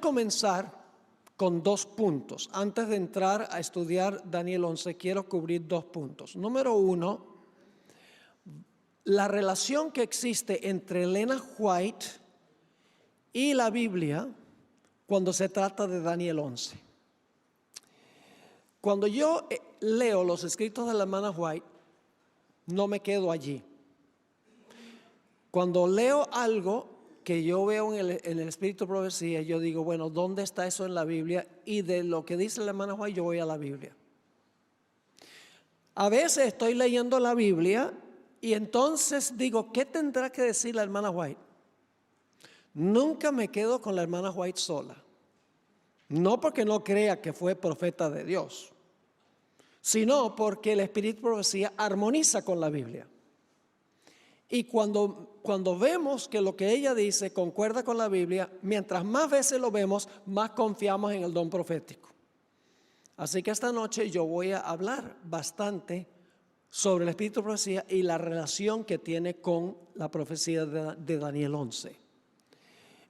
comenzar con 2 puntos. Antes de entrar a estudiar Daniel 11, quiero cubrir 2 puntos. Número 1, la relación que existe entre Elena White y la Biblia cuando se trata de Daniel 11. Cuando yo leo los escritos de la hermana White, no me quedo allí. Cuando leo algo que yo veo en el espíritu de profecía, yo digo, bueno, ¿dónde está eso en la Biblia? Y de lo que dice la hermana White, yo voy a la Biblia. A veces estoy leyendo la Biblia y entonces digo, ¿qué tendrá que decir la hermana White? Nunca me quedo con la hermana White sola. No porque no crea que fue profeta de Dios, sino porque el espíritu de profecía armoniza con la Biblia. Y cuando vemos que lo que ella dice concuerda con la Biblia, mientras más veces lo vemos, más confiamos en el don profético. Así que esta noche yo voy a hablar bastante sobre el espíritu de profecía y la relación que tiene con la profecía de Daniel 11.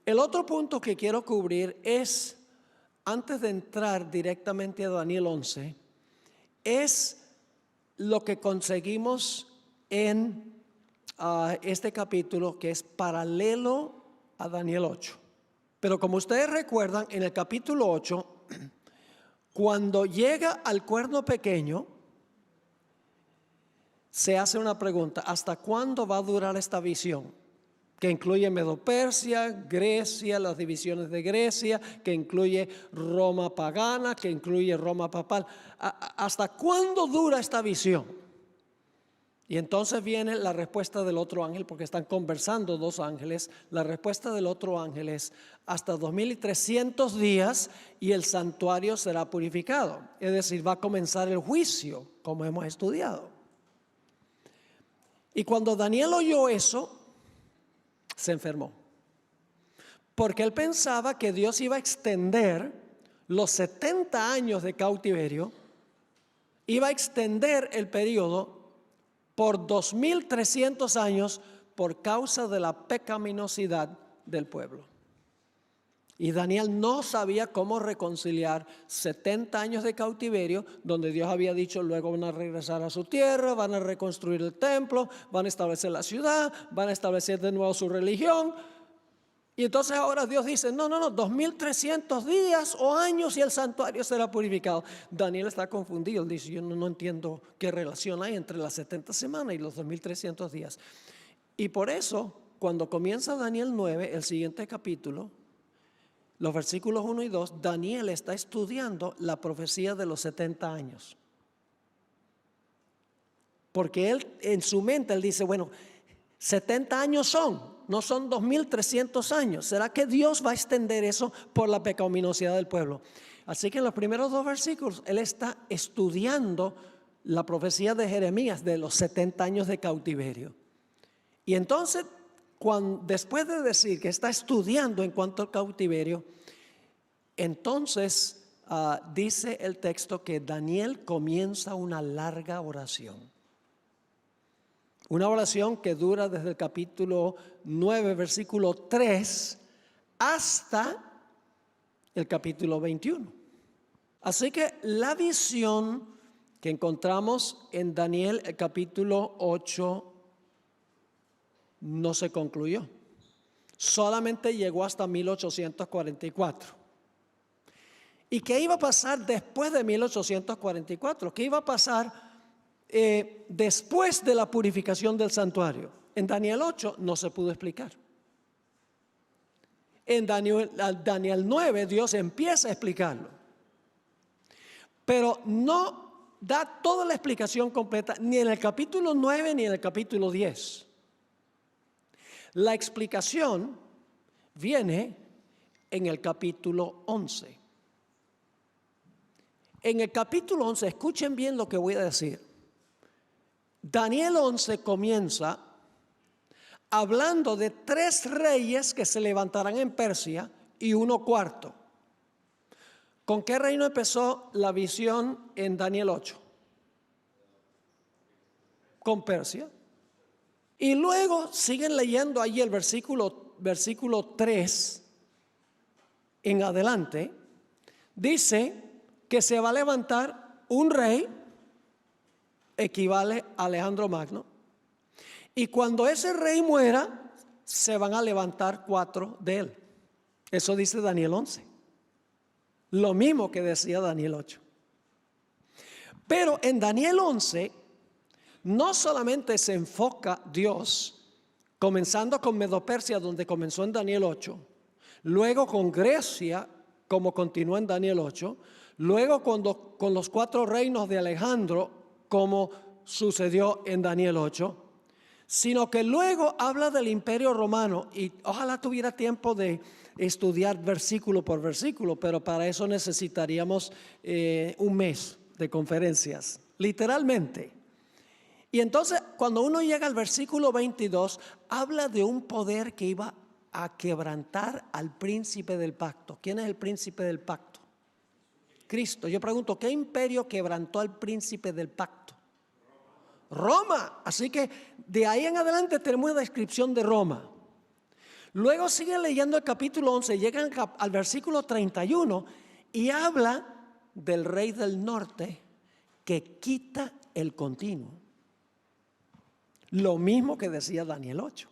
El otro punto que quiero cubrir es, antes de entrar directamente a Daniel 11, es lo que conseguimos en este capítulo, que es paralelo a Daniel 8. Pero como ustedes recuerdan, en el capítulo 8, cuando llega al cuerno pequeño, se hace una pregunta: ¿hasta cuándo va a durar esta visión? Que incluye Medo-Persia, Grecia, las divisiones de Grecia, que incluye Roma pagana, que incluye Roma papal. ¿Hasta cuándo dura esta visión? Y entonces viene la respuesta del otro ángel, porque están conversando 2 ángeles. La respuesta del otro ángel es hasta 2300 días y el santuario será purificado. Es decir, va a comenzar el juicio, como hemos estudiado. Y cuando Daniel oyó eso, se enfermó, porque él pensaba que Dios iba a extender los 70 años de cautiverio, iba a extender el periodo por 2300 años por causa de la pecaminosidad del pueblo. Y Daniel no sabía cómo reconciliar 70 años de cautiverio, donde Dios había dicho luego van a regresar a su tierra, van a reconstruir el templo, van a establecer la ciudad, van a establecer de nuevo su religión. Y entonces ahora Dios dice, no, 2300 días o años y el santuario será purificado. Daniel está confundido, él dice, yo no entiendo qué relación hay entre las 70 semanas y los 2300 días. Y por eso, cuando comienza Daniel 9, el siguiente capítulo, los versículos 1 y 2, Daniel está estudiando la profecía de los 70 años. Porque él, en su mente, él dice, bueno, 70 años no son 2300 años. ¿Será que Dios va a extender eso por la pecaminosidad del pueblo? Así que en los primeros 2 versículos, él está estudiando la profecía de Jeremías de los 70 años de cautiverio. Y entonces, después de decir que está estudiando en cuanto al cautiverio, entonces dice el texto que Daniel comienza una larga oración. Una oración que dura desde el capítulo 9, versículo 3, hasta el capítulo 21. Así que la visión que encontramos en Daniel, el capítulo 8, no se concluyó. Solamente llegó hasta 1844. ¿Y qué iba a pasar después de 1844? ¿Qué iba a pasar después de la purificación del santuario? En Daniel 8 no se pudo explicar. En Daniel 9 Dios empieza a explicarlo, pero no da toda la explicación completa, ni en el capítulo 9 ni en el capítulo 10. La explicación viene en el capítulo 11. En el capítulo 11, escuchen bien lo que voy a decir. Daniel 11 comienza hablando de 3 reyes que se levantarán en Persia y 1 cuarto. ¿Con qué reino empezó la visión en Daniel 8? Con Persia. Y luego siguen leyendo allí el versículo 3 en adelante, dice que se va a levantar un rey, equivale a Alejandro Magno, y cuando ese rey muera, se van a levantar 4 de él. Eso dice Daniel 11. Lo mismo que decía Daniel 8. Pero en Daniel 11, no solamente se enfoca Dios, comenzando con Medo-Persia, donde comenzó en Daniel 8, luego con Grecia, como continuó en Daniel 8, luego con los 4 reinos de Alejandro, como sucedió en Daniel 8, sino que luego habla del Imperio Romano, y ojalá tuviera tiempo de estudiar versículo por versículo, pero para eso necesitaríamos un mes de conferencias, literalmente. Y entonces cuando uno llega al versículo 22, habla de un poder que iba a quebrantar al príncipe del pacto. ¿Quién es el príncipe del pacto? Cristo. Yo pregunto, ¿qué imperio quebrantó al príncipe del pacto? Roma. Así que de ahí en adelante tenemos una descripción de Roma. Luego siguen leyendo el capítulo 11, llegan al versículo 31 y habla del rey del norte que quita el continuo. Lo mismo que decía Daniel 8,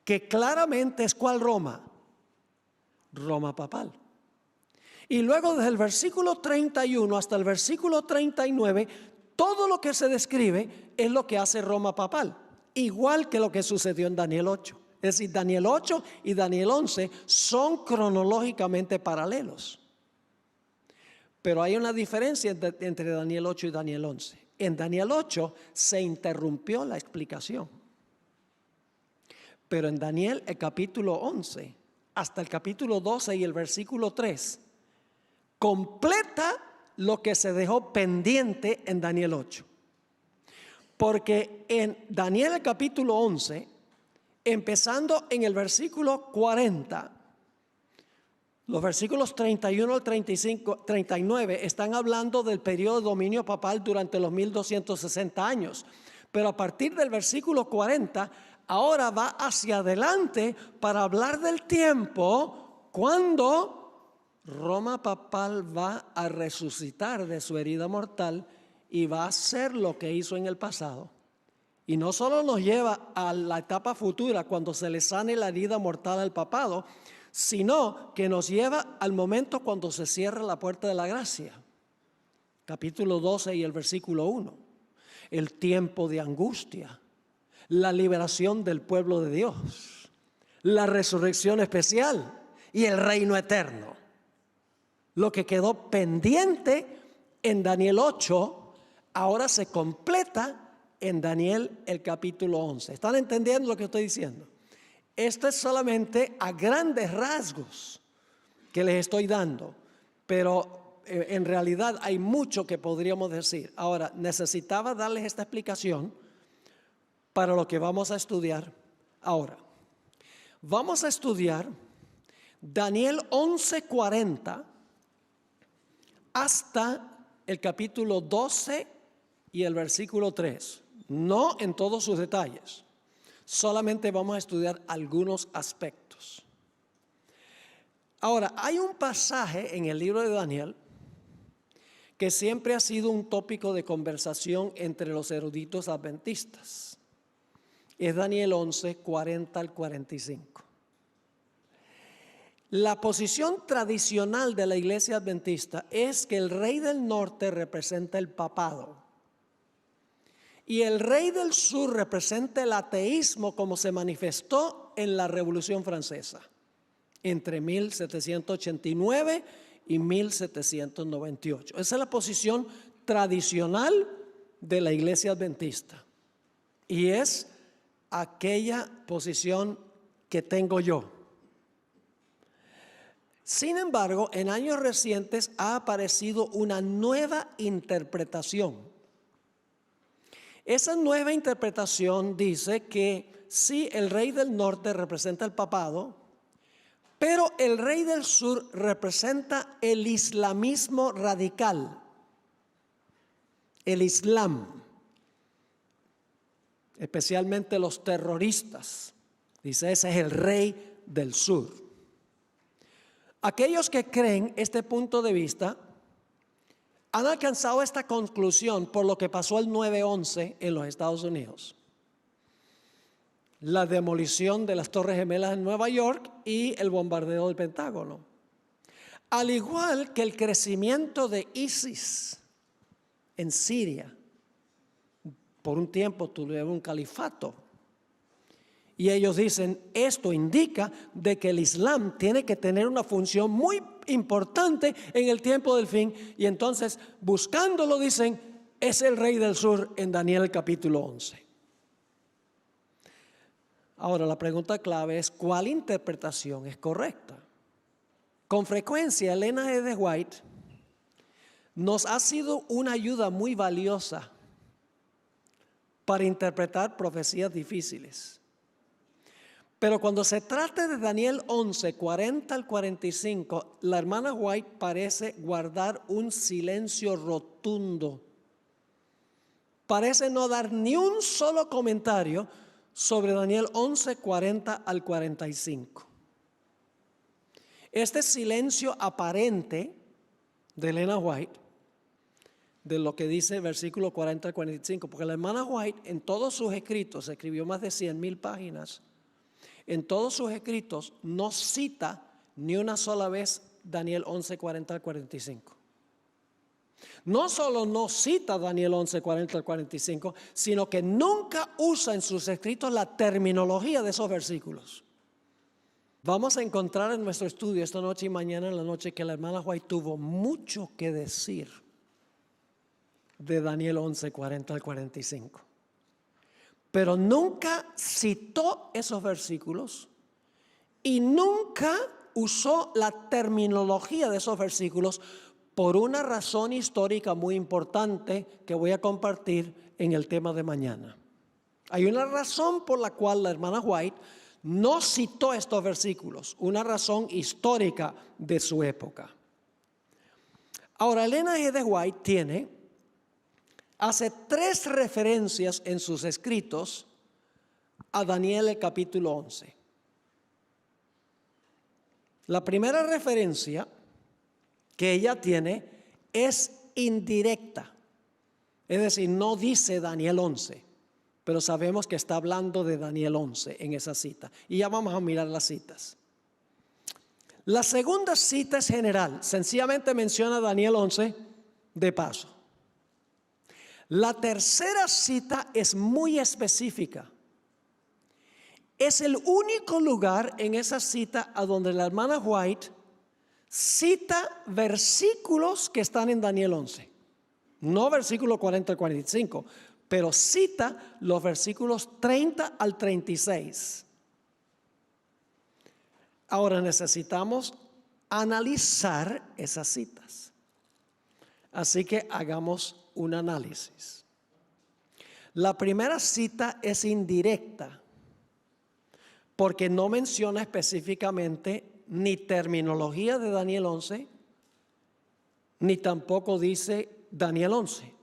que claramente es ¿cuál Roma? Roma papal. Y luego desde el versículo 31 hasta el versículo 39, todo lo que se describe es lo que hace Roma papal, igual que lo que sucedió en Daniel 8. Es decir, Daniel 8 y Daniel 11 son cronológicamente paralelos. Pero hay una diferencia entre Daniel 8 y Daniel 11. En Daniel 8 se interrumpió la explicación. Pero en Daniel, el capítulo 11, hasta el capítulo 12 y el versículo 3, completa lo que se dejó pendiente en Daniel 8. Porque en Daniel, el capítulo 11, empezando en el versículo 40, los versículos 31 al 35, 39 están hablando del periodo de dominio papal durante los 1260 años. Pero a partir del versículo 40, ahora va hacia adelante para hablar del tiempo cuando Roma papal va a resucitar de su herida mortal y va a hacer lo que hizo en el pasado. Y no solo nos lleva a la etapa futura cuando se le sane la herida mortal al papado, sino que nos lleva al momento cuando se cierra la puerta de la gracia. Capítulo 12 y el versículo 1. El tiempo de angustia, la liberación del pueblo de Dios, la resurrección especial y el reino eterno. Lo que quedó pendiente en Daniel 8, ahora se completa en Daniel el capítulo 11. ¿Están entendiendo lo que estoy diciendo? Esto es solamente a grandes rasgos que les estoy dando, pero en realidad hay mucho que podríamos decir. Ahora, necesitaba darles esta explicación para lo que vamos a estudiar ahora. Vamos a estudiar Daniel 11:40 hasta el capítulo 12 y el versículo 3. No en todos sus detalles. Solamente vamos a estudiar algunos aspectos. Ahora, hay un pasaje en el libro de Daniel que siempre ha sido un tópico de conversación entre los eruditos adventistas. Es Daniel 11:40 al 45. La posición tradicional de la iglesia adventista es que el rey del norte representa el papado. Y el rey del sur representa el ateísmo como se manifestó en la Revolución Francesa entre 1789 y 1798. Esa es la posición tradicional de la iglesia adventista. Y es aquella posición que tengo yo. Sin embargo, en años recientes ha aparecido una nueva interpretación. Esa nueva interpretación dice que sí, el rey del norte representa el papado, pero el rey del sur representa el islamismo radical, el Islam, especialmente los terroristas. Dice, ese es el rey del sur. Aquellos que creen este punto de vista han alcanzado esta conclusión por lo que pasó el 9/11 en los Estados Unidos. La demolición de las Torres Gemelas en Nueva York y el bombardeo del Pentágono. Al igual que el crecimiento de ISIS en Siria. Por un tiempo tuvieron un califato. Y ellos dicen, esto indica de que el Islam tiene que tener una función muy importante en el tiempo del fin. Y entonces, buscándolo, dicen, es el rey del sur en Daniel capítulo 11. Ahora, la pregunta clave es, ¿cuál interpretación es correcta? Con frecuencia, Elena G. de White nos ha sido una ayuda muy valiosa para interpretar profecías difíciles. Pero cuando se trata de Daniel 11, 40 al 45, la hermana White parece guardar un silencio rotundo. Parece no dar ni un solo comentario sobre Daniel 11, 40 al 45. Este silencio aparente de Elena White, de lo que dice versículo 40 al 45, porque la hermana White en todos sus escritos, escribió más de 100,000 páginas, en todos sus escritos no cita ni una sola vez Daniel 11, 40 al 45. No solo no cita Daniel 11, 40 al 45, sino que nunca usa en sus escritos la terminología de esos versículos. Vamos a encontrar en nuestro estudio esta noche y mañana en la noche que la hermana White tuvo mucho que decir de Daniel 11, 40 al 45. Pero nunca citó esos versículos y nunca usó la terminología de esos versículos por una razón histórica muy importante que voy a compartir en el tema de mañana. Hay una razón por la cual la hermana White no citó estos versículos, una razón histórica de su época. Ahora, Elena G. de White hace 3 referencias en sus escritos a Daniel el capítulo 11. La primera referencia que ella tiene es indirecta, es decir, no dice Daniel 11, pero sabemos que está hablando de Daniel 11 en esa cita. Y ya vamos a mirar las citas. La segunda cita es general, sencillamente menciona Daniel 11 de paso. La tercera cita es muy específica. Es el único lugar en esa cita a donde la hermana White cita versículos que están en Daniel 11. No versículo 40 al 45, pero cita los versículos 30 al 36. Ahora necesitamos analizar esas citas. Así que hagamos un análisis. La primera cita es indirecta porque no menciona específicamente ni terminología de Daniel 11, ni tampoco dice Daniel 11.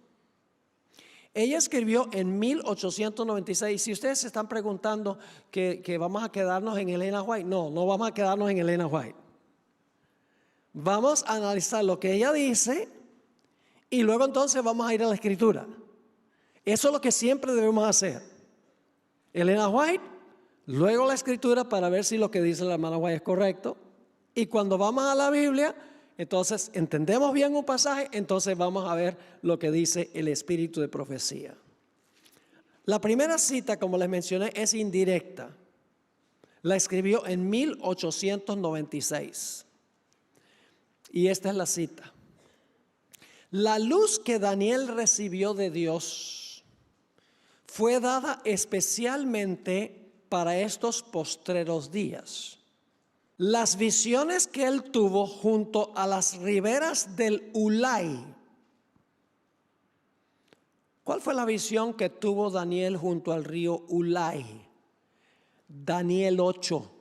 Ella escribió en 1896. Si ustedes se están preguntando que vamos a quedarnos en Elena White, no vamos a quedarnos en Elena White. Vamos a analizar lo que ella dice y luego entonces vamos a ir a la escritura. Eso es lo que siempre debemos hacer. Elena White, luego la escritura para ver si lo que dice la hermana White es correcto. Y cuando vamos a la Biblia, entonces entendemos bien un pasaje, entonces vamos a ver lo que dice el espíritu de profecía. La primera cita, como les mencioné, es indirecta. La escribió en 1896. Y esta es la cita. La luz que Daniel recibió de Dios fue dada especialmente para estos postreros días. Las visiones que él tuvo junto a las riberas del Ulai. ¿Cuál fue la visión que tuvo Daniel junto al río Ulai? Daniel 8.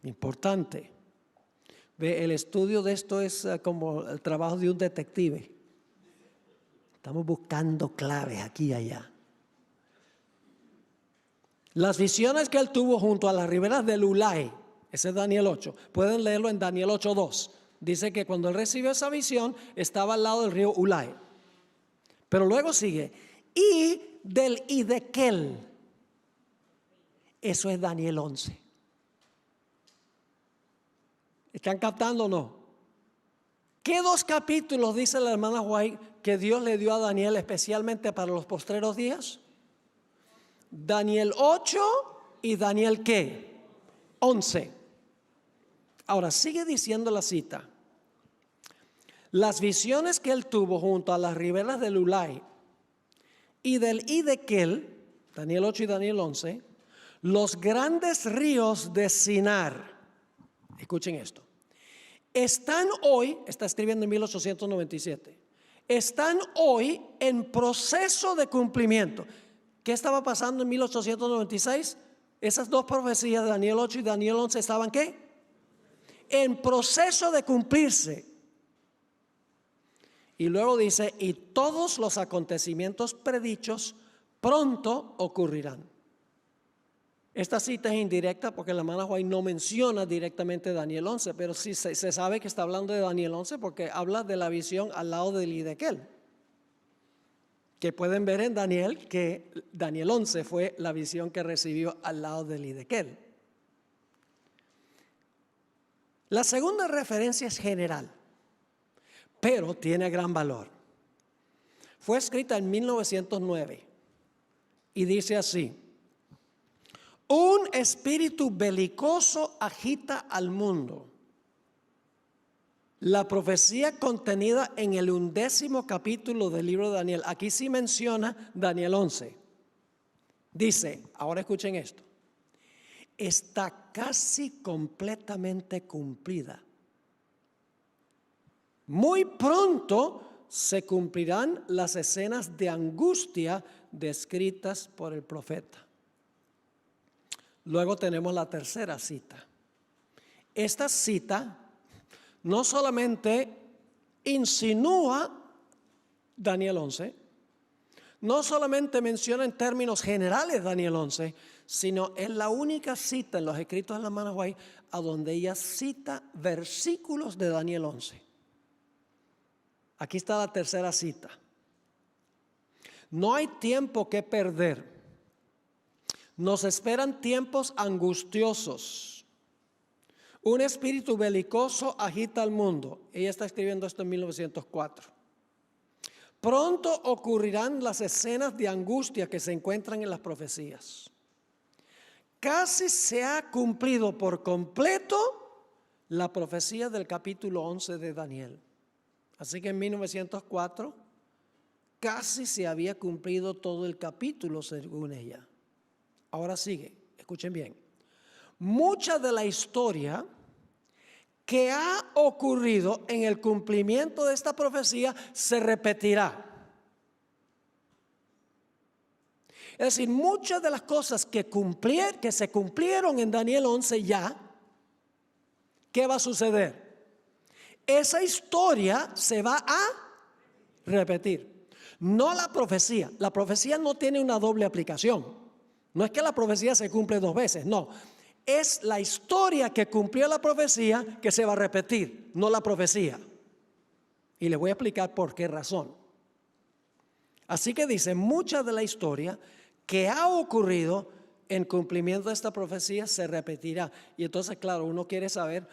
Importante. Ve, el estudio de esto es como el trabajo de un detective. Estamos buscando claves aquí y allá. Las visiones que él tuvo junto a las riberas del Ulai, Ese es Daniel 8. Pueden leerlo en Daniel 8:2. Dice que cuando él recibió esa visión, estaba al lado del río Ulai. Pero luego sigue, y del Hidekel. Eso es Daniel 11. ¿Están captando o no? ¿Qué dos capítulos dice la hermana White que Dios le dio a Daniel especialmente para los postreros días? Daniel 8 y Daniel ¿qué? 11. Ahora sigue diciendo la cita. Las visiones que él tuvo junto a las riberas del Ulai y del Hidekel, Daniel 8 y Daniel 11, los grandes ríos de Sinar. Escuchen esto. Están hoy, está escribiendo en 1897, están hoy en proceso de cumplimiento. ¿Qué estaba pasando en 1896? Esas dos profecías de Daniel 8 y Daniel 11 estaban ¿qué? En proceso de cumplirse. Y luego dice, y todos los acontecimientos predichos pronto ocurrirán. Esta cita es indirecta porque la hermana White no menciona directamente Daniel 11, pero sí se sabe que está hablando de Daniel 11 porque habla de la visión al lado del Hidekel. Que pueden ver en Daniel que Daniel 11 fue la visión que recibió al lado del Hidekel. La segunda referencia es general, pero tiene gran valor. Fue escrita en 1909 y dice así: un espíritu belicoso agita al mundo. La profecía contenida en el 11º capítulo del libro de Daniel, aquí sí menciona Daniel 11. Dice, ahora escuchen esto, está casi completamente cumplida. Muy pronto se cumplirán las escenas de angustia descritas por el profeta. Luego tenemos la tercera cita. Esta cita no solamente insinúa Daniel 11, no solamente menciona en términos generales Daniel 11, sino es la única cita en los escritos de la hermana White a donde ella cita versículos de Daniel 11. Aquí está la tercera cita. No hay tiempo que perder. Nos esperan tiempos angustiosos. Un espíritu belicoso agita al mundo. Ella está escribiendo esto en 1904. Pronto ocurrirán las escenas de angustia que se encuentran en las profecías. Casi se ha cumplido por completo la profecía del capítulo 11 de Daniel. Así que en 1904 casi se había cumplido todo el capítulo según ella. Ahora sigue, escuchen bien. Mucha de la historia que ha ocurrido en el cumplimiento de esta profecía se repetirá. Es decir, muchas de las cosas que se cumplieron en Daniel 11 ya, ¿qué va a suceder? Esa historia se va a repetir. No la profecía. La profecía no tiene una doble aplicación. No es que la profecía se cumple dos veces, no. Es la historia que cumplió la profecía que se va a repetir, no la profecía. Y les voy a explicar por qué razón. Así que dice, mucha de la historia que ha ocurrido en cumplimiento de esta profecía se repetirá. Y entonces, claro, uno quiere saber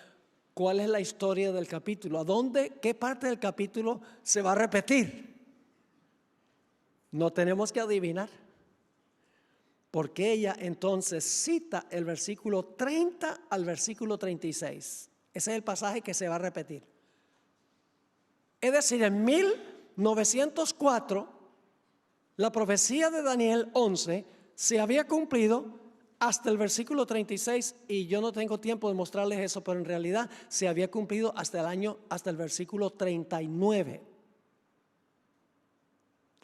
cuál es la historia del capítulo, a dónde, qué parte del capítulo se va a repetir. No tenemos que adivinar. Porque ella entonces cita el versículo 30 al versículo 36. Ese es el pasaje que se va a repetir. Es decir, en 1904, la profecía de Daniel 11 se había cumplido hasta el versículo 36 y yo no tengo tiempo de mostrarles eso, pero en realidad se había cumplido hasta el versículo 39.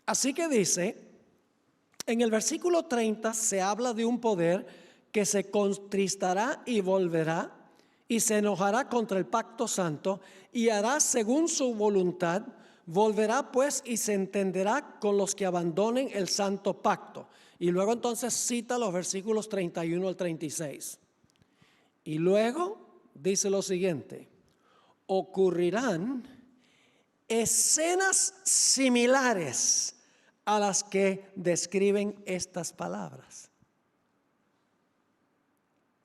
Así que dice, en el versículo 30 se habla de un poder que se contristará y volverá y se enojará contra el pacto santo y hará según su voluntad, volverá pues y se entenderá con los que abandonen el santo pacto. Y luego entonces cita los versículos 31 al 36. Y luego dice lo siguiente: ocurrirán escenas similares a las que describen estas palabras.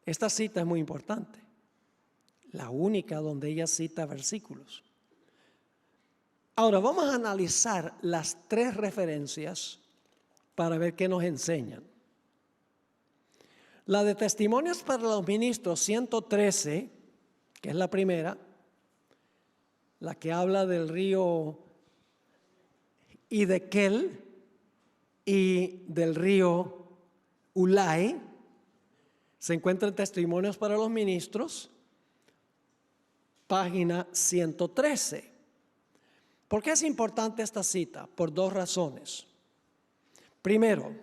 Esta cita es muy importante, la única donde ella cita versículos. Ahora vamos a analizar las tres referencias para ver qué nos enseñan. La de Testimonios para los Ministros 113, que es la primera, la que habla del río Hiddekel y del río Ulai, se encuentra en Testimonios para los Ministros, página 113. ¿Por qué es importante esta cita? Por dos razones. Primero,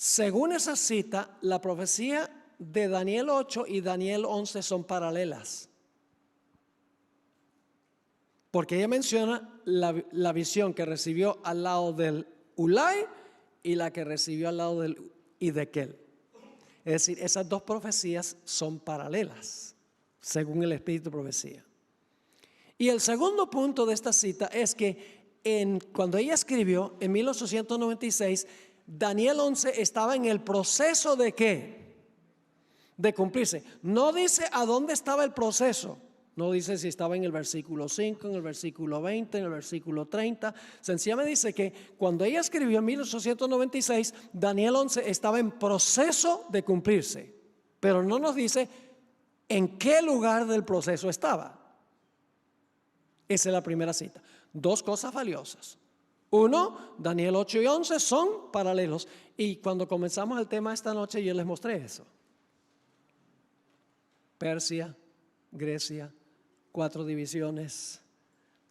según esa cita, la profecía de Daniel 8 y Daniel 11 son paralelas. Porque ella menciona la visión que recibió al lado del Ulai y la que recibió al lado del Hiddekel. Es decir, esas dos profecías son paralelas, según el espíritu de profecía. Y el segundo punto de esta cita es que cuando ella escribió en 1896, Daniel 11 estaba en el proceso de ¿qué? De cumplirse. No dice a dónde estaba el proceso. No dice si estaba en el versículo 5, en el versículo 20, en el versículo 30. Sencillamente dice que cuando ella escribió en 1896, Daniel 11 estaba en proceso de cumplirse. Pero no nos dice en qué lugar del proceso estaba. Esa es la primera cita. Dos cosas valiosas. Uno, Daniel 8 y 11 son paralelos. Y cuando comenzamos el tema esta noche yo les mostré eso. Persia, Grecia, 4 divisiones,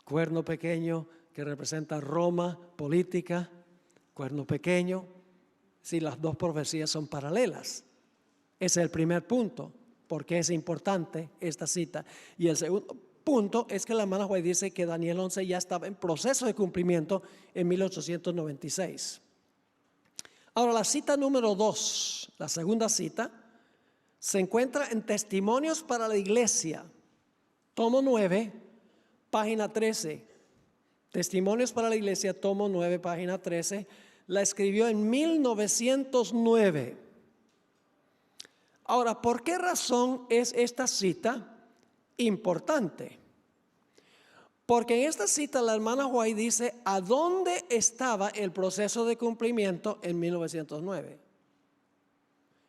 cuerno pequeño que representa Roma política, cuerno pequeño. Si las dos profecías son paralelas. Ese es el primer punto, porque es importante esta cita. Y el segundo punto es que la hermana White dice que Daniel 11 ya estaba en proceso de cumplimiento en 1896. Ahora la cita número 2, la segunda cita, se encuentra en Testimonios para la Iglesia, tomo 9, página 13. Testimonios para la Iglesia, tomo 9, página 13. La escribió en 1909. Ahora, ¿por qué razón es esta cita importante? Porque en esta cita la hermana White dice a dónde estaba el proceso de cumplimiento en 1909.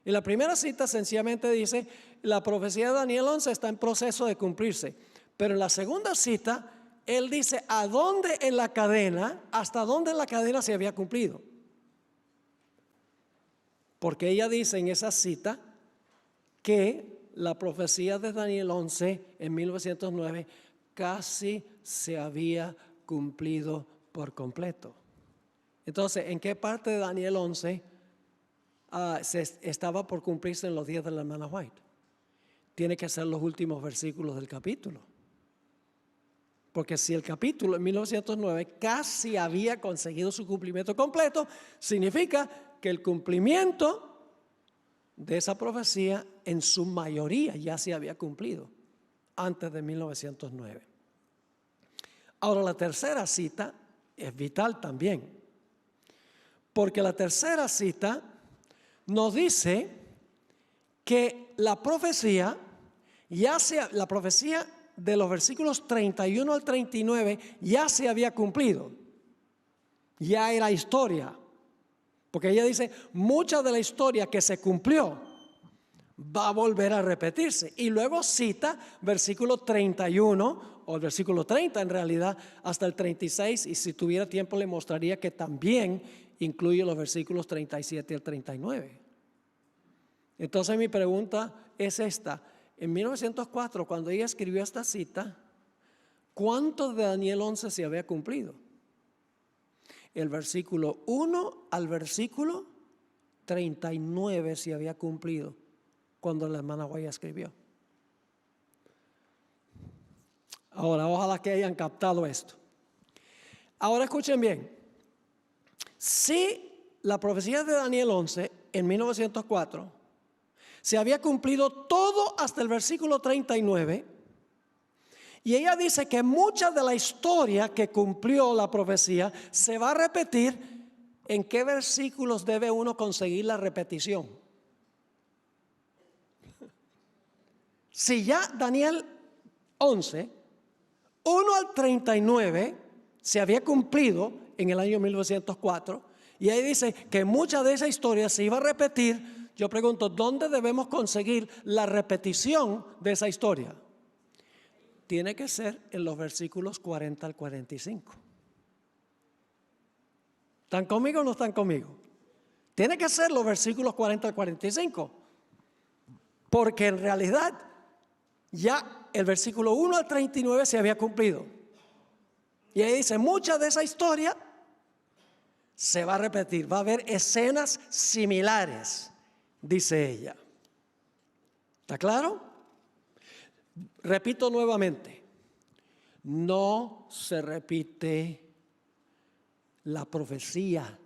Y la primera cita sencillamente dice la profecía de Daniel 11 está en proceso de cumplirse. Pero en la segunda cita él dice a dónde en la cadena, hasta dónde en la cadena se había cumplido. Porque ella dice en esa cita que la profecía de Daniel 11 en 1909 casi se había cumplido por completo. Entonces, ¿en qué parte de Daniel 11 se estaba por cumplirse en los días de la hermana White? Tiene que ser los últimos versículos del capítulo. Porque si el capítulo en 1909 casi había conseguido su cumplimiento completo, significa que el cumplimiento de esa profecía en su mayoría ya se había cumplido antes de 1909. Ahora la tercera cita es vital también, porque la tercera cita nos dice que la profecía la profecía de los versículos 31 al 39 ya se había cumplido, ya era historia. Porque ella dice, mucha de la historia que se cumplió va a volver a repetirse. Y luego cita versículo 31, o el versículo 30 en realidad, hasta el 36. Y si tuviera tiempo le mostraría que también incluye los versículos 37 al 39. Entonces mi pregunta es esta. En 1904, cuando ella escribió esta cita, ¿cuánto de Daniel 11 se había cumplido? El versículo 1 al versículo 39 se había cumplido cuando la hermana White escribió. Ahora, ojalá que hayan captado esto. Ahora escuchen bien. Si la profecía de Daniel 11 en 1904 Se había cumplido todo hasta el versículo 39. Y ella dice que mucha de la historia que cumplió la profecía se va a repetir. ¿En qué versículos debe uno conseguir la repetición? Si ya Daniel 11, 1 al 39, se había cumplido en el año 1904, y ahí dice que mucha de esa historia se iba a repetir. Yo pregunto, ¿dónde debemos conseguir la repetición de esa historia? Tiene que ser en los versículos 40 al 45. ¿Están conmigo o no están conmigo? Tiene que ser los versículos 40 al 45. Porque en realidad ya el versículo 1 al 39 se había cumplido. Y ahí dice, mucha de esa historia se va a repetir. Va a haber escenas similares, dice ella. ¿Está claro? Repito nuevamente, no se repite la profecía.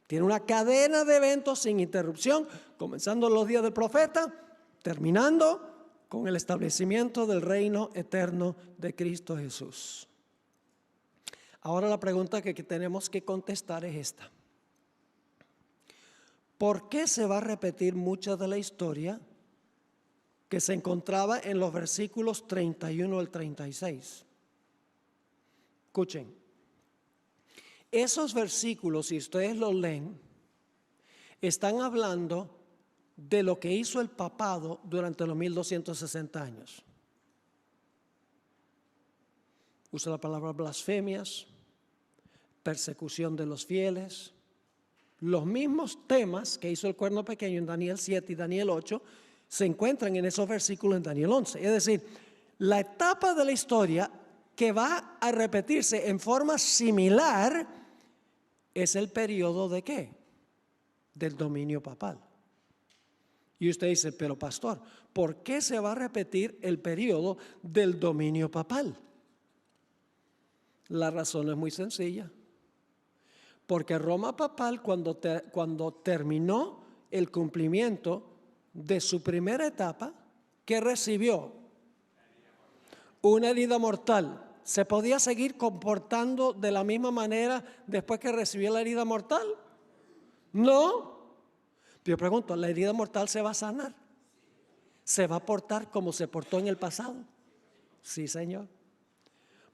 Tiene una cadena de eventos sin interrupción, comenzando los días del profeta, terminando con el establecimiento del reino eterno de Cristo Jesús. Ahora la pregunta que tenemos que contestar es esta. ¿Por qué se va a repetir mucha de la historia que se encontraba en los versículos 31 al 36? Escuchen, esos versículos, si ustedes los leen, están hablando de lo que hizo el papado durante los 1260 años. Usa la palabra blasfemias, persecución de los fieles, los mismos temas que hizo el cuerno pequeño en Daniel 7 y Daniel 8 se encuentran en esos versículos en Daniel 11. Es decir, la etapa de la historia que va a repetirse en forma similar es el periodo ¿de qué? Del dominio papal. Y usted dice, pero pastor, ¿por qué se va a repetir el periodo del dominio papal? La razón es muy sencilla. Porque Roma papal, cuando terminó el cumplimiento de su primera etapa, ¿qué recibió? Una herida mortal. ¿Se podía seguir comportando de la misma manera después que recibió la herida mortal? No. Yo pregunto, ¿la herida mortal se va a sanar? ¿Se va a portar como se portó en el pasado? Sí, Señor.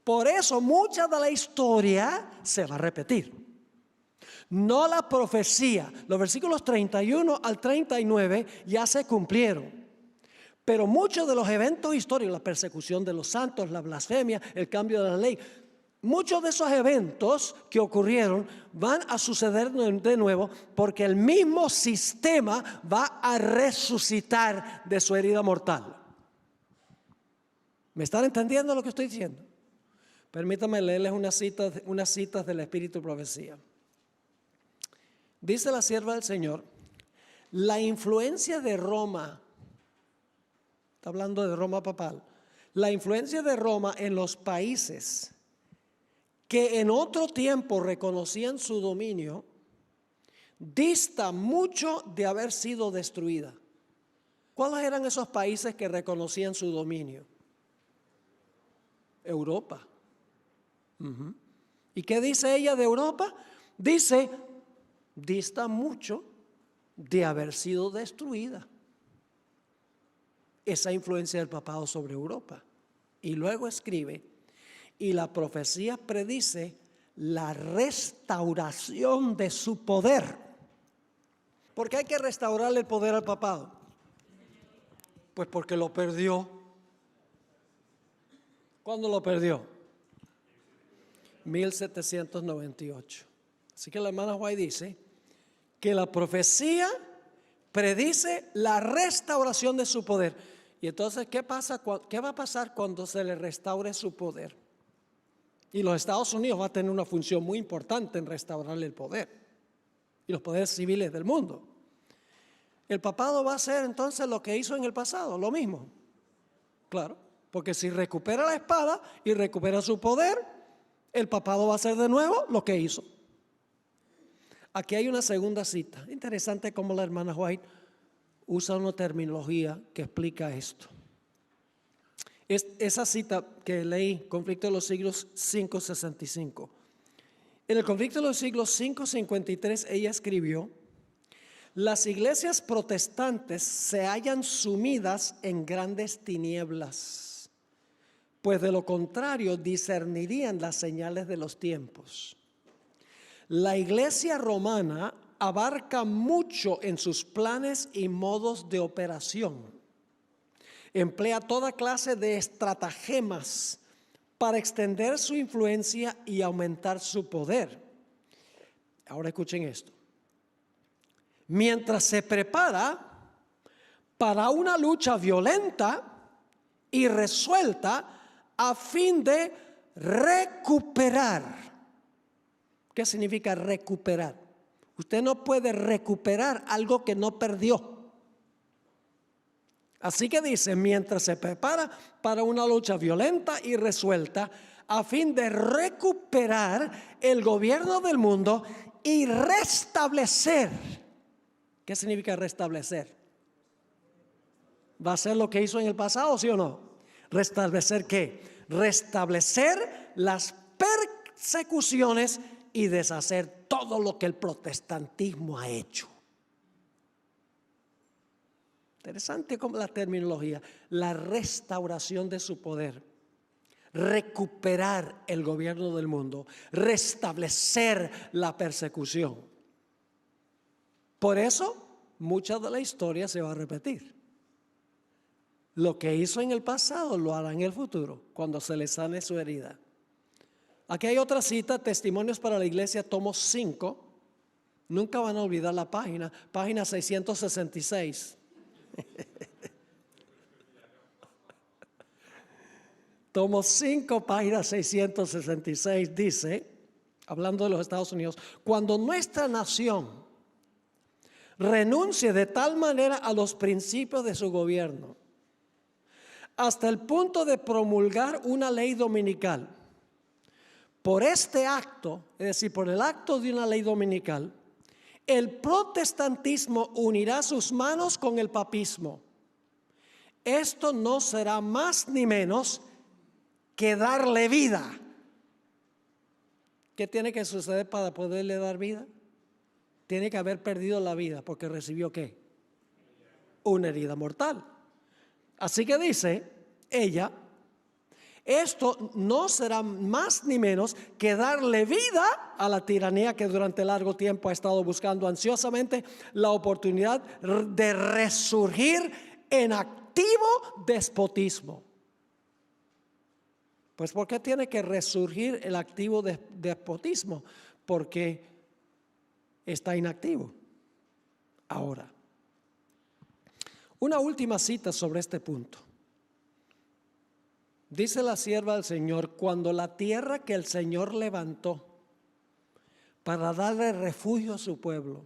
Por eso mucha de la historia se va a repetir. No la profecía. Los versículos 31 al 39 ya se cumplieron. Pero muchos de los eventos históricos, la persecución de los santos, la blasfemia, el cambio de la ley, muchos de esos eventos que ocurrieron van a suceder de nuevo porque el mismo sistema va a resucitar de su herida mortal. ¿Me están entendiendo lo que estoy diciendo? Permítanme leerles unas citas del Espíritu de Profecía. Dice la sierva del Señor, la influencia de Roma, está hablando de Roma papal, la influencia de Roma en los países que en otro tiempo reconocían su dominio, dista mucho de haber sido destruida. ¿Cuáles eran esos países que reconocían su dominio? Europa. ¿Y qué dice ella de Europa? Dice, dista mucho de haber sido destruida esa influencia del papado sobre Europa. Y luego escribe, y la profecía predice la restauración de su poder. ¿Por qué hay que restaurarle el poder al papado? Pues porque lo perdió. ¿Cuándo lo perdió? 1798. Así que la hermana White dice que la profecía predice la restauración de su poder. Y entonces, ¿qué va a pasar cuando se le restaure su poder? Y los Estados Unidos va a tener una función muy importante en restaurarle el poder y los poderes civiles del mundo. El papado va a hacer entonces lo que hizo en el pasado, lo mismo. Claro, porque si recupera la espada y recupera su poder, el papado va a hacer de nuevo lo que hizo. Aquí hay una segunda cita. Interesante cómo la hermana White usa una terminología que explica esto. Esa cita que leí, Conflicto de los Siglos 5:65. En el Conflicto de los Siglos 5:53 ella escribió: las iglesias protestantes se hallan sumidas en grandes tinieblas, pues de lo contrario discernirían las señales de los tiempos. La iglesia romana abarca mucho en sus planes y modos de operación. Emplea toda clase de estratagemas para extender su influencia y aumentar su poder. Ahora escuchen esto. Mientras se prepara para una lucha violenta y resuelta a fin de recuperar. ¿Qué significa recuperar? Usted no puede recuperar algo que no perdió. Así que dice, mientras se prepara para una lucha violenta y resuelta, a fin de recuperar el gobierno del mundo y restablecer. ¿Qué significa restablecer? ¿Va a ser lo que hizo en el pasado, sí o no? ¿Restablecer qué? Restablecer las persecuciones y deshacer todo lo que el protestantismo ha hecho. Interesante como la terminología, la restauración de su poder, recuperar el gobierno del mundo, restablecer la persecución. Por eso, mucha de la historia se va a repetir. Lo que hizo en el pasado lo hará en el futuro, cuando se le sane su herida. Aquí hay otra cita, Testimonios para la Iglesia, tomo 5. Nunca van a olvidar la página 666. Tomo 5, página 666, dice, hablando de los Estados Unidos: cuando nuestra nación renuncie de tal manera a los principios de su gobierno, hasta el punto de promulgar una ley dominical, por este acto, es decir, por el acto de una ley dominical, el protestantismo unirá sus manos con el papismo. Esto no será más ni menos que darle vida. ¿Qué tiene que suceder para poderle dar vida? Tiene que haber perdido la vida, porque recibió ¿qué? Una herida mortal. Así que dice ella, esto no será más ni menos que darle vida a la tiranía que durante largo tiempo ha estado buscando ansiosamente la oportunidad de resurgir en activo despotismo. Pues ¿por qué tiene que resurgir el activo despotismo? Porque está inactivo ahora. Una última cita sobre este punto. Dice la sierva del Señor: cuando la tierra que el Señor levantó para darle refugio a su pueblo,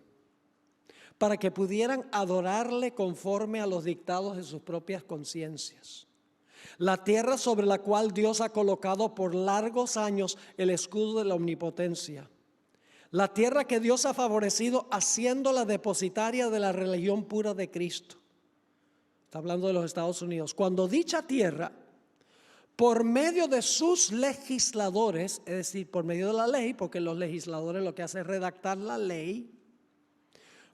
para que pudieran adorarle conforme a los dictados de sus propias conciencias, la tierra sobre la cual Dios ha colocado por largos años el escudo de la omnipotencia, la tierra que Dios ha favorecido haciéndola depositaria de la religión pura de Cristo. Está hablando de los Estados Unidos. Cuando dicha tierra, por medio de sus legisladores, es decir, por medio de la ley, porque los legisladores lo que hacen es redactar la ley,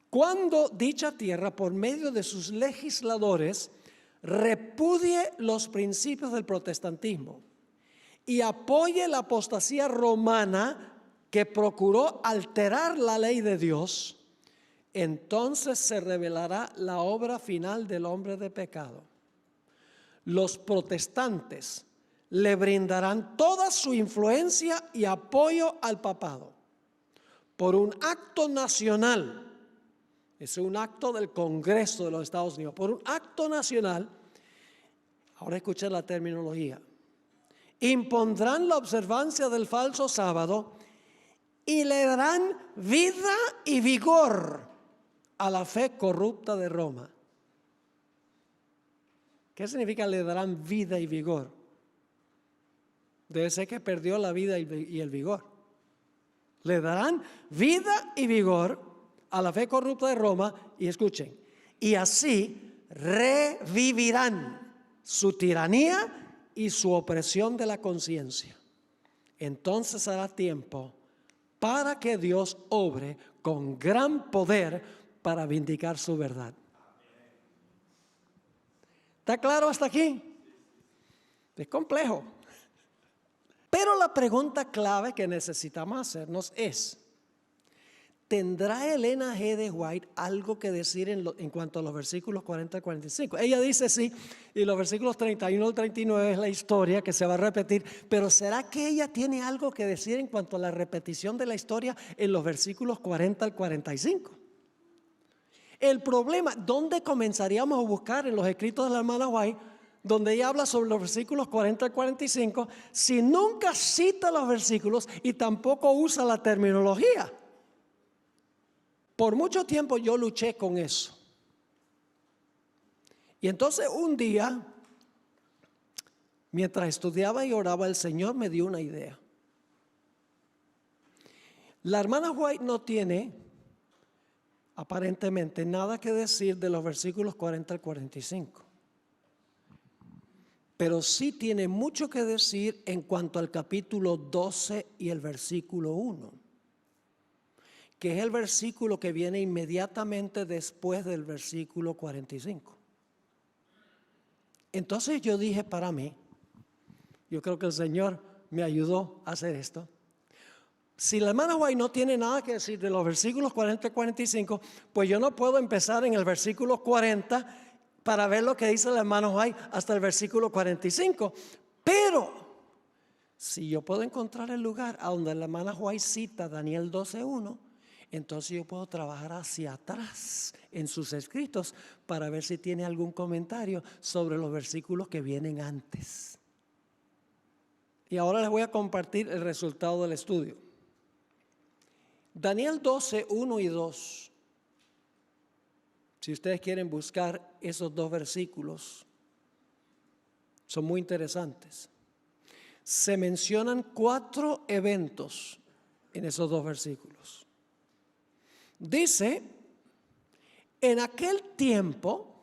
cuando dicha tierra, por medio de sus legisladores, repudie los principios del protestantismo y apoye la apostasía romana que procuró alterar la ley de Dios, entonces se revelará la obra final del hombre de pecado. Los protestantes le brindarán toda su influencia y apoyo al papado por un acto nacional. Es un acto del Congreso de los Estados Unidos. Por un acto nacional, ahora escuchen la terminología, impondrán la observancia del falso sábado y le darán vida y vigor a la fe corrupta de Roma. ¿Qué significa le darán vida y vigor? Debe ser que perdió la vida y el vigor. Le darán vida y vigor a la fe corrupta de Roma, y escuchen, y así revivirán su tiranía y su opresión de la conciencia. Entonces hará tiempo para que Dios obre con gran poder para vindicar su verdad. ¿Está claro hasta aquí? Es complejo. Pero la pregunta clave que necesitamos hacernos es: ¿tendrá Elena G. de White algo que decir en cuanto a los versículos 40 y 45? Ella dice sí, y los versículos 31 al 39 es la historia que se va a repetir, pero ¿será que ella tiene algo que decir en cuanto a la repetición de la historia en los versículos 40 al 45? El problema, ¿dónde comenzaríamos a buscar en los escritos de la hermana White, donde ella habla sobre los versículos 40 al 45, si nunca cita los versículos y tampoco usa la terminología? Por mucho tiempo yo luché con eso. Y entonces un día, mientras estudiaba y oraba, el Señor me dio una idea. La hermana White no tiene aparentemente nada que decir de los versículos 40 al 45. Pero sí tiene mucho que decir en cuanto al capítulo 12 y el versículo 1. Que es el versículo que viene inmediatamente después del versículo 45. Entonces yo dije para mí, yo creo que el Señor me ayudó a hacer esto. Si la hermana White no tiene nada que decir de los versículos 40 y 45, pues yo no puedo empezar en el versículo 40 para ver lo que dice la hermana White hasta el versículo 45. Pero si yo puedo encontrar el lugar a donde la hermana White cita Daniel 12:1, entonces yo puedo trabajar hacia atrás en sus escritos para ver si tiene algún comentario sobre los versículos que vienen antes. Y ahora les voy a compartir el resultado del estudio. Daniel 12:1 y 2. Si ustedes quieren buscar esos dos versículos, son muy interesantes. Se mencionan 4 eventos en esos dos versículos. Dice: en aquel tiempo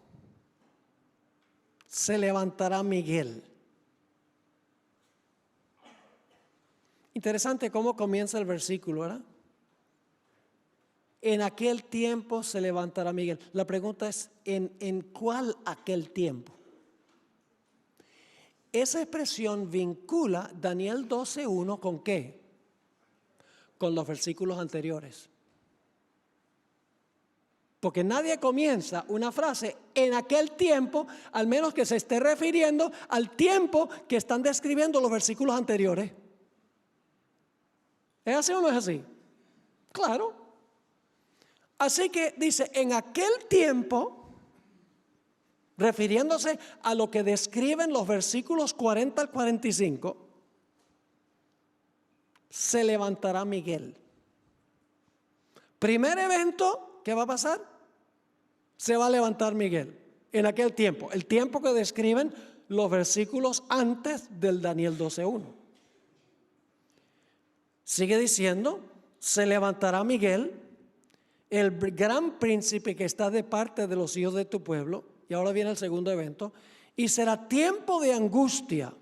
se levantará Miguel. Interesante cómo comienza el versículo, ¿verdad? En aquel tiempo se levantará Miguel. La pregunta es, ¿en cuál aquel tiempo? Esa expresión vincula Daniel 12:1 ¿con qué? Con los versículos anteriores. Porque nadie comienza una frase en aquel tiempo, al menos que se esté refiriendo al tiempo que están describiendo los versículos anteriores. ¿Es así o no es así? Claro. Así que dice, en aquel tiempo, refiriéndose a lo que describen los versículos 40 al 45, se levantará Miguel. Primer evento, ¿qué va a pasar? Se va a levantar Miguel en aquel tiempo, el tiempo que describen los versículos antes del Daniel 12:1. Sigue diciendo, se levantará Miguel, el gran príncipe que está de parte de los hijos de tu pueblo. Y ahora viene el segundo evento. Y será tiempo de angustia.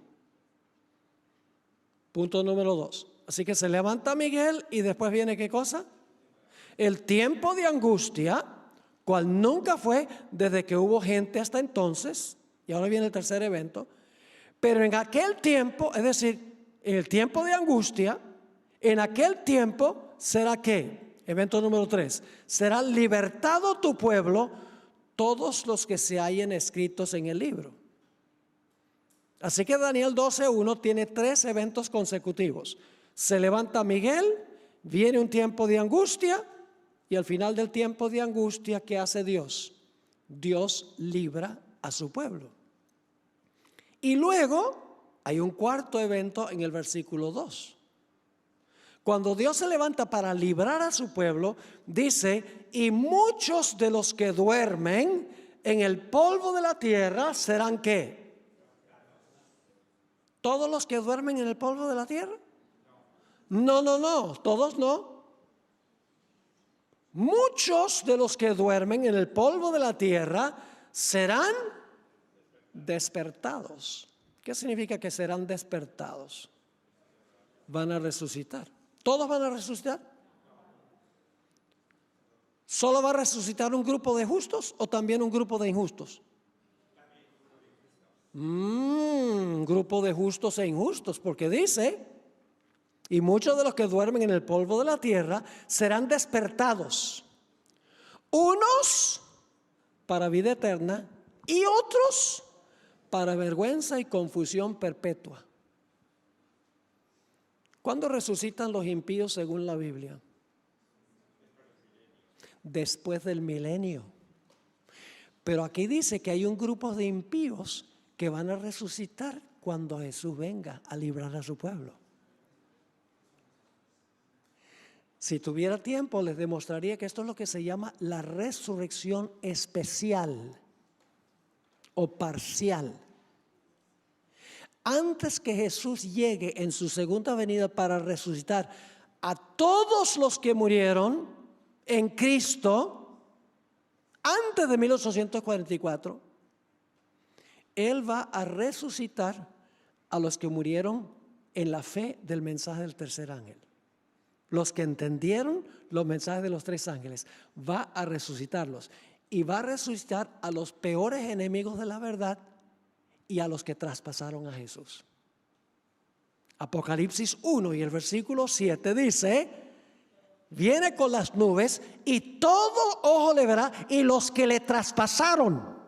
Punto número 2. Así que se levanta Miguel y después viene ¿qué cosa? El tiempo de angustia, cual nunca fue desde que hubo gente hasta entonces. Y ahora viene el tercer evento. Pero en aquel tiempo, es decir, en el tiempo de angustia, en aquel tiempo será ¿qué? Evento número 3. Será libertado tu pueblo, todos los que se hallen escritos en el libro. Así que Daniel 12:1 tiene 3 eventos consecutivos. Se levanta Miguel, viene un tiempo de angustia y al final del tiempo de angustia, ¿qué hace Dios? Dios libra a su pueblo. Y luego hay un cuarto evento en el versículo 2. Cuando Dios se levanta para librar a su pueblo, dice, y muchos de los que duermen en el polvo de la tierra serán ¿qué? ¿Todos los que duermen en el polvo de la tierra? No, todos no. muchos de los que duermen en el polvo de la tierra serán despertados. ¿Qué significa que serán despertados? Van a resucitar. ¿Todos van a resucitar? ¿Solo va a resucitar un grupo de justos o también un grupo de injustos? Un grupo de justos e injustos, porque dice, y muchos de los que duermen en el polvo de la tierra serán despertados, unos para vida eterna y otros para vergüenza y confusión perpetua. ¿Cuándo resucitan los impíos según la Biblia? Después del milenio. Pero aquí dice que hay un grupo de impíos que van a resucitar cuando Jesús venga a librar a su pueblo. Si tuviera tiempo, les demostraría que esto es lo que se llama la resurrección especial o parcial. Antes que Jesús llegue en su segunda venida para resucitar a todos los que murieron en Cristo antes de 1844, Él va a resucitar a los que murieron en la fe del mensaje del tercer ángel. Los que entendieron los mensajes de los tres ángeles, va a resucitarlos. Y va a resucitar a los peores enemigos de la verdad y a los que traspasaron a Jesús. Apocalipsis 1 y el versículo 7 dice, viene con las nubes y todo ojo le verá, y los que le traspasaron.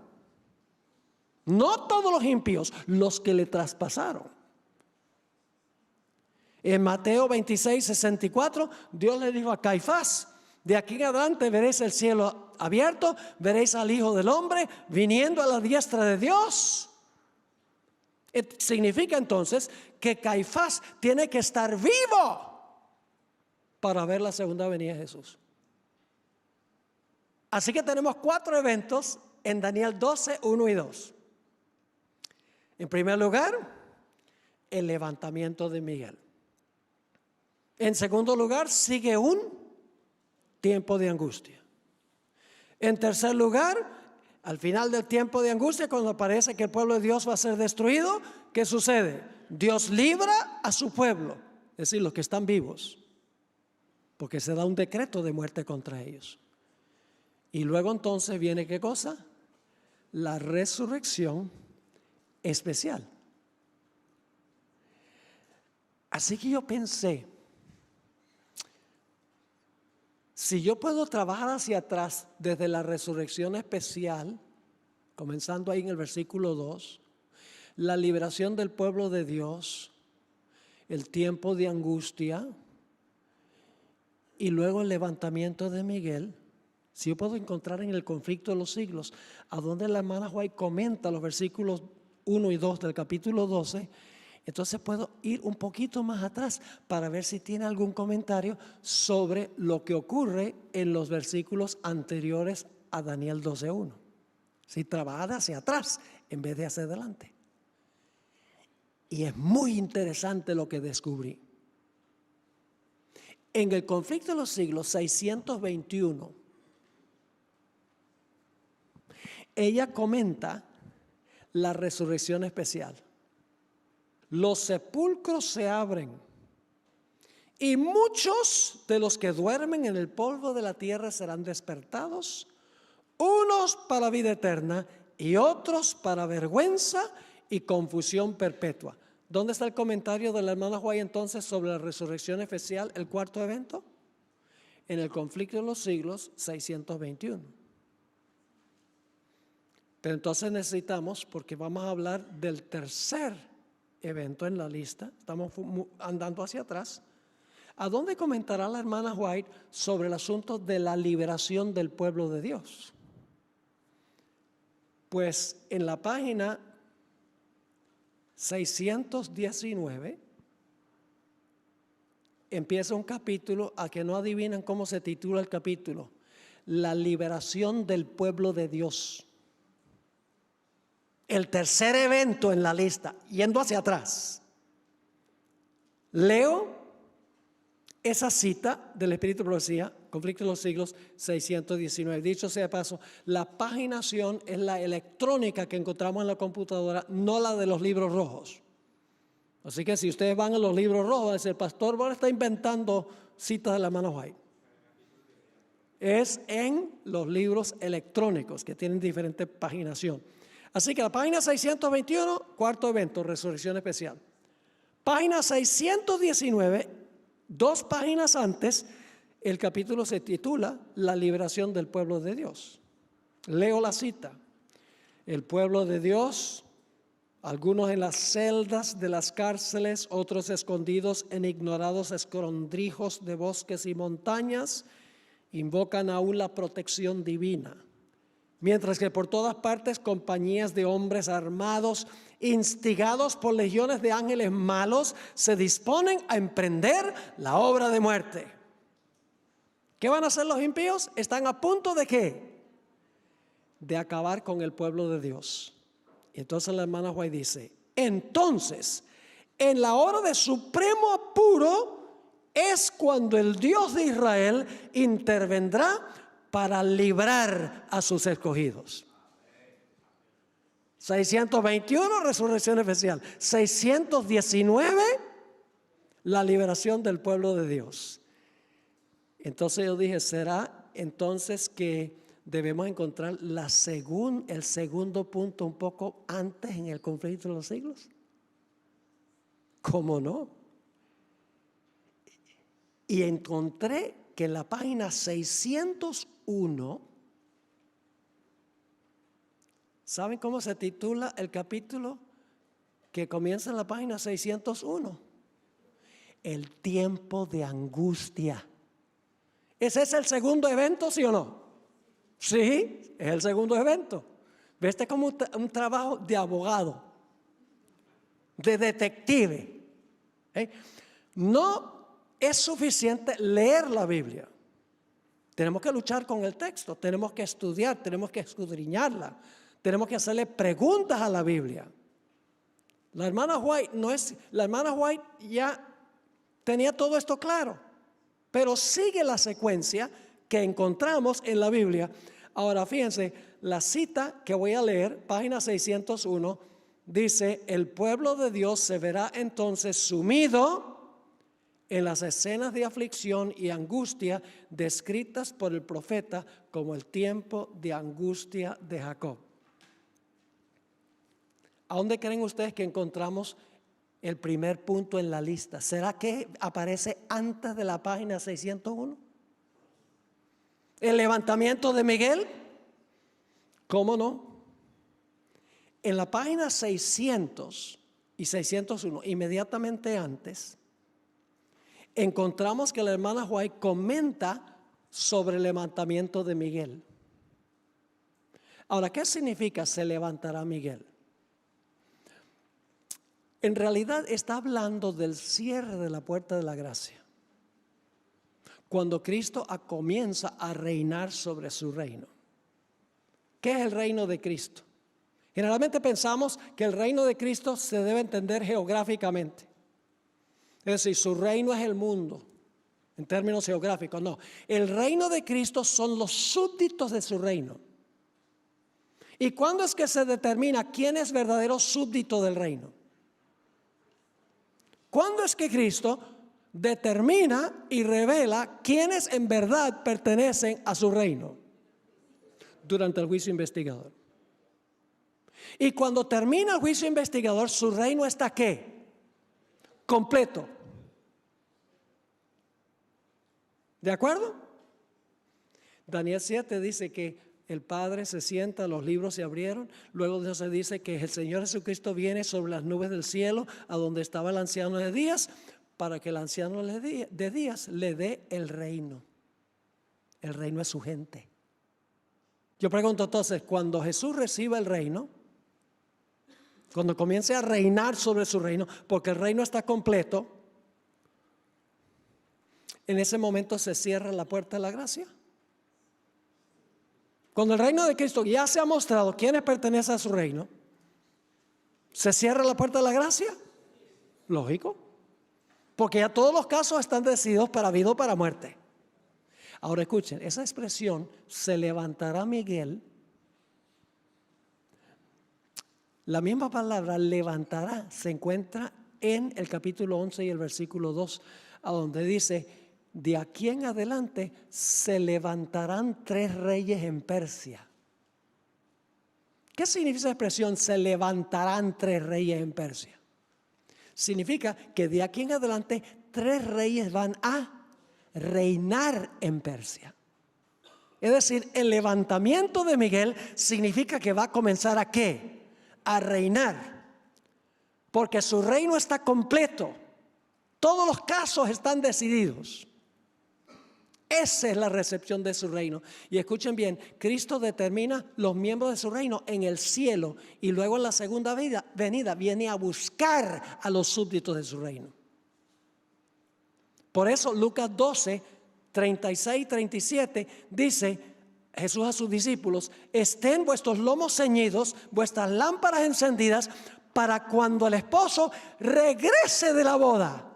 No todos los impíos, los que le traspasaron. En Mateo 26, 64, Dios le dijo a Caifás, de aquí en adelante veréis el cielo abierto, veréis al Hijo del Hombre viniendo a la diestra de Dios. Significa entonces que Caifás tiene que estar vivo para ver la segunda venida de Jesús. Así que tenemos 4 eventos en Daniel 12, 1 y 2. En primer lugar, el levantamiento de Miguel. En segundo lugar, sigue un tiempo de angustia. En tercer lugar, al final del tiempo de angustia, cuando parece que el pueblo de Dios va a ser destruido, ¿qué sucede? Dios libra a su pueblo, es decir, los que están vivos, porque se da un decreto de muerte contra ellos. Y luego entonces viene, ¿qué cosa? La resurrección especial. Así que yo pensé, si yo puedo trabajar hacia atrás desde la resurrección especial, comenzando ahí en el versículo 2, la liberación del pueblo de Dios, el tiempo de angustia y luego el levantamiento de Miguel, si yo puedo encontrar en el conflicto de los siglos, a donde la hermana White comenta los versículos 1 y 2 del capítulo 12, entonces puedo ir un poquito más atrás para ver si tiene algún comentario sobre lo que ocurre en los versículos anteriores a Daniel 12:1. Si trabajar hacia atrás en vez de hacia adelante. Y es muy interesante lo que descubrí. En el conflicto de los siglos 621, ella comenta la resurrección especial. Los sepulcros se abren y muchos de los que duermen en el polvo de la tierra serán despertados, unos para vida eterna y otros para vergüenza y confusión perpetua. ¿Dónde está el comentario de la hermana White entonces sobre la resurrección especial, el cuarto evento? En el conflicto de los siglos 621. Pero entonces necesitamos, porque vamos a hablar del tercer evento en la lista, estamos andando hacia atrás, ¿a dónde comentará la hermana White sobre el asunto de la liberación del pueblo de Dios? Pues en la página 619 empieza un capítulo a que no adivinan cómo se titula el capítulo: la liberación del pueblo de Dios. El tercer evento en la lista, yendo hacia atrás. Leo esa cita del Espíritu de Profecía Conflicto de los Siglos 619. Dicho sea de paso, la paginación es la electrónica que encontramos en la computadora, no la de los libros rojos. Así que si ustedes van a los libros rojos, el pastor Bola está inventando citas de la hermana White. Es en los libros electrónicos que tienen diferente paginación. Así que la página 621, cuarto evento, resurrección especial. Página 619, 2 páginas antes, el capítulo se titula La liberación del pueblo de Dios. Leo la cita. El pueblo de Dios, algunos en las celdas de las cárceles, otros escondidos en ignorados escondrijos de bosques y montañas, invocan aún la protección divina. Mientras que por todas partes compañías de hombres armados, instigados por legiones de ángeles malos, se disponen a emprender la obra de muerte. ¿Qué van a hacer los impíos? Están a punto de ¿qué? De acabar con el pueblo de Dios. Y entonces la hermana White dice, entonces, en la hora de supremo apuro, es cuando el Dios de Israel intervendrá para librar a sus escogidos. 621, resurrección especial. 619, la liberación del pueblo de Dios. Entonces yo dije, ¿será entonces que debemos encontrar el segundo punto un poco antes en el conflicto de los siglos? ¿Cómo no? Y encontré que en la página 601, ¿saben cómo se titula el capítulo que comienza en la página 601? El tiempo de angustia. ¿Ese es el segundo evento, sí o no? Sí, es el segundo evento. Este es como un trabajo de abogado, de detective. No es suficiente leer la Biblia. Tenemos que luchar con el texto, tenemos que estudiar, tenemos que escudriñarla, tenemos que hacerle preguntas a la Biblia. La hermana White ya tenía todo esto claro, pero sigue la secuencia que encontramos en la Biblia. Ahora fíjense, la cita que voy a leer, página 601, dice, el pueblo de Dios se verá entonces sumido en las escenas de aflicción y angustia descritas por el profeta como el tiempo de angustia de Jacob. ¿A dónde creen ustedes que encontramos el primer punto en la lista? ¿Será que aparece antes de la página 601? ¿El levantamiento de Miguel? ¿Cómo no? En la página 600 y 601, inmediatamente antes, encontramos que la hermana White comenta sobre el levantamiento de Miguel. Ahora, ¿qué significa se levantará Miguel? En realidad está hablando del cierre de la puerta de la gracia, cuando Cristo comienza a reinar sobre su reino. ¿Qué es el reino de Cristo? Generalmente pensamos que el reino de Cristo se debe entender geográficamente. Es decir, su reino es el mundo, en términos geográficos. No, el reino de Cristo son los súbditos de su reino. ¿Y cuándo es que se determina quién es verdadero súbdito del reino? ¿Cuándo es que Cristo determina y revela quiénes en verdad pertenecen a su reino? Durante el juicio investigador. Y cuando termina el juicio investigador, su reino está ¿qué? Completo. ¿De acuerdo? Daniel 7 dice que el Padre se sienta, los libros se abrieron, luego de eso se dice que el Señor Jesucristo viene sobre las nubes del cielo a donde estaba el anciano de días, para que el anciano de días le dé el reino. El reino es su gente. Yo pregunto entonces, cuando Jesús reciba el reino, cuando comience a reinar sobre su reino, porque el reino está completo, en ese momento se cierra la puerta de la gracia. Cuando el reino de Cristo ya se ha mostrado quiénes pertenecen a su reino, ¿se cierra la puerta de la gracia? Lógico, porque ya todos los casos están decididos para vida o para muerte. Ahora escuchen, esa expresión, se levantará Miguel, la misma palabra levantará se encuentra en el capítulo 11 y el versículo 2, a donde dice, de aquí en adelante se levantarán 3 reyes en Persia. ¿Qué significa esa expresión, se levantarán 3 reyes en Persia? Significa que de aquí en adelante 3 reyes van a reinar en Persia. Es decir, el levantamiento de Miguel significa que va a comenzar ¿a qué? A reinar. Porque su reino está completo. Todos los casos están decididos. Esa es la recepción de su reino. Y escuchen bien, Cristo determina los miembros de su reino en el cielo y luego en la segunda venida viene a buscar a los súbditos de su reino. Por eso Lucas 12, 36, 37 dice Jesús a sus discípulos, estén vuestros lomos ceñidos, vuestras lámparas encendidas para cuando el esposo regrese de la boda.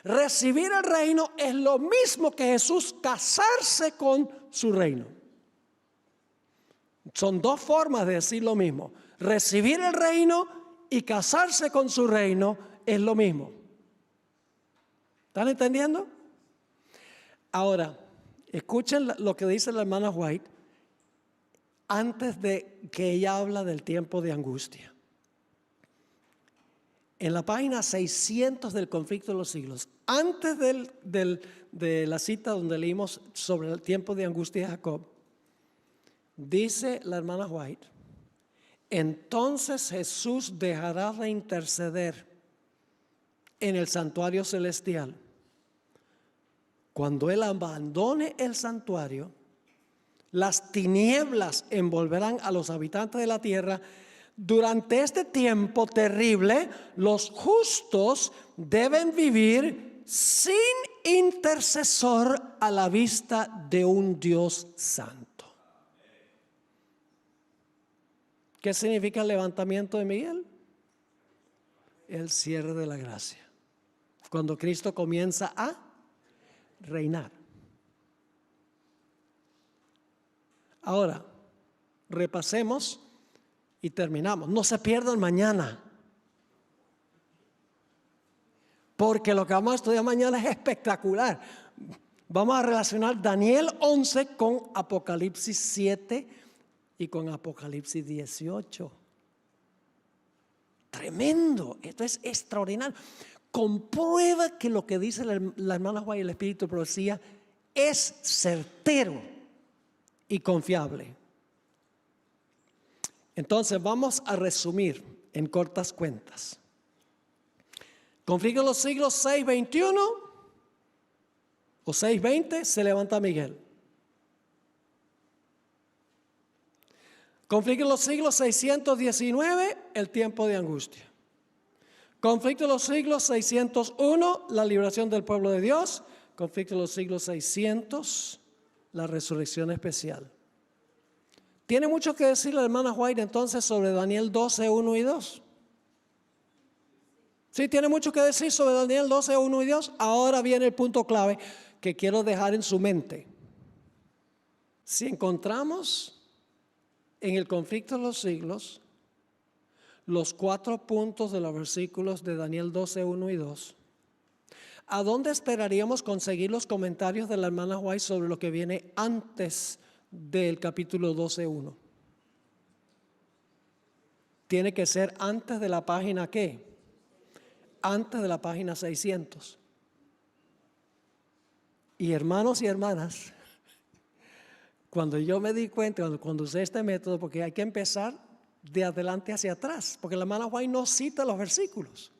Recibir el reino es lo mismo que Jesús casarse con su reino. Son 2 formas de decir lo mismo. Recibir el reino y casarse con su reino es lo mismo. ¿Están entendiendo? Ahora, escuchen lo que dice la hermana White antes de que ella habla del tiempo de angustia. En la página 600 del Conflicto de los Siglos, antes de la cita donde leímos sobre el tiempo de angustia de Jacob, dice la hermana White, entonces Jesús dejará de interceder en el santuario celestial. Cuando Él abandone el santuario, las tinieblas envolverán a los habitantes de la tierra. Durante este tiempo terrible, los justos deben vivir sin intercesor a la vista de un Dios santo. ¿Qué significa el levantamiento de Miguel? El cierre de la gracia. Cuando Cristo comienza a reinar. Ahora, repasemos y terminamos. No se pierdan mañana, porque lo que vamos a estudiar mañana es espectacular. Vamos a relacionar Daniel 11 con Apocalipsis 7 y con Apocalipsis 18. Tremendo, esto es extraordinario. Comprueba que lo que dice la hermana Juan y el Espíritu de Profecía es certero y confiable. Entonces vamos a resumir en cortas cuentas. Conflicto de los siglos 621 o 620 se levanta Miguel. Conflicto de los siglos 619, el tiempo de angustia. Conflicto de los siglos 601, la liberación del pueblo de Dios. Conflicto de los siglos 600, la resurrección especial. Tiene mucho que decir la hermana White entonces sobre Daniel 12, 1 y 2. Sí, tiene mucho que decir sobre Daniel 12, 1 y 2. Ahora viene el punto clave que quiero dejar en su mente. Si encontramos en el conflicto de los siglos los 4 puntos de los versículos de Daniel 12, 1 y 2, ¿a dónde esperaríamos conseguir los comentarios de la hermana White sobre lo que viene antes del capítulo 12, 1? Tiene que ser antes de la página ¿qué? Antes de la página 600. Y hermanos y hermanas, cuando yo me di cuenta, cuando usé este método, porque hay que empezar de adelante hacia atrás, porque la hermana White no cita los versículos,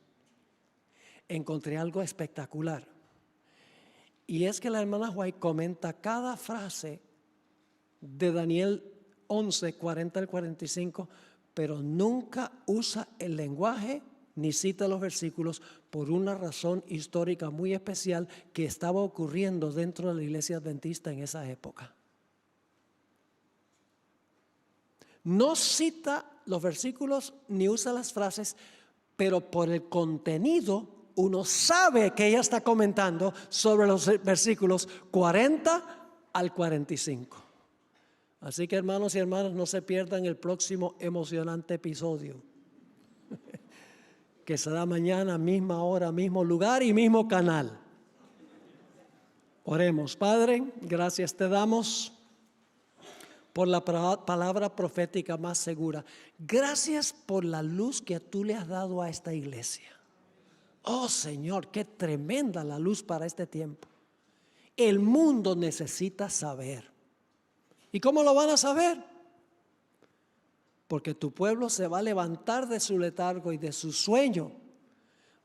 encontré algo espectacular. Y es que la hermana White comenta cada frase de Daniel 11, 40 al 45, pero nunca usa el lenguaje ni cita los versículos por una razón histórica muy especial que estaba ocurriendo dentro de la iglesia adventista en esa época. No cita los versículos ni usa las frases, pero por el contenido uno sabe que ella está comentando sobre los versículos 40 al 45. Así que, hermanos y hermanas, no se pierdan el próximo emocionante episodio, que será mañana, misma hora, mismo lugar y mismo canal. Oremos. Padre, gracias te damos por la palabra profética más segura. Gracias por la luz que tú le has dado a esta iglesia. Oh Señor, qué tremenda la luz para este tiempo. El mundo necesita saber. ¿Y cómo lo van a saber? Porque tu pueblo se va a levantar de su letargo y de su sueño.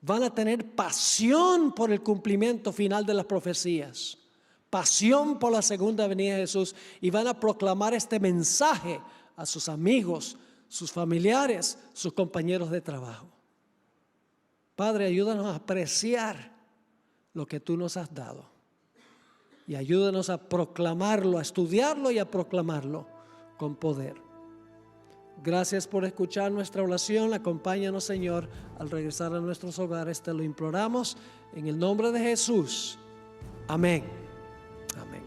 Van a tener pasión por el cumplimiento final de las profecías, pasión por la segunda venida de Jesús, y van a proclamar este mensaje a sus amigos, sus familiares, sus compañeros de trabajo. Padre, ayúdanos a apreciar lo que tú nos has dado y ayúdanos a proclamarlo, a estudiarlo y a proclamarlo con poder. Gracias por escuchar nuestra oración. Acompáñanos, Señor, al regresar a nuestros hogares. Te lo imploramos en el nombre de Jesús. Amén. Amén.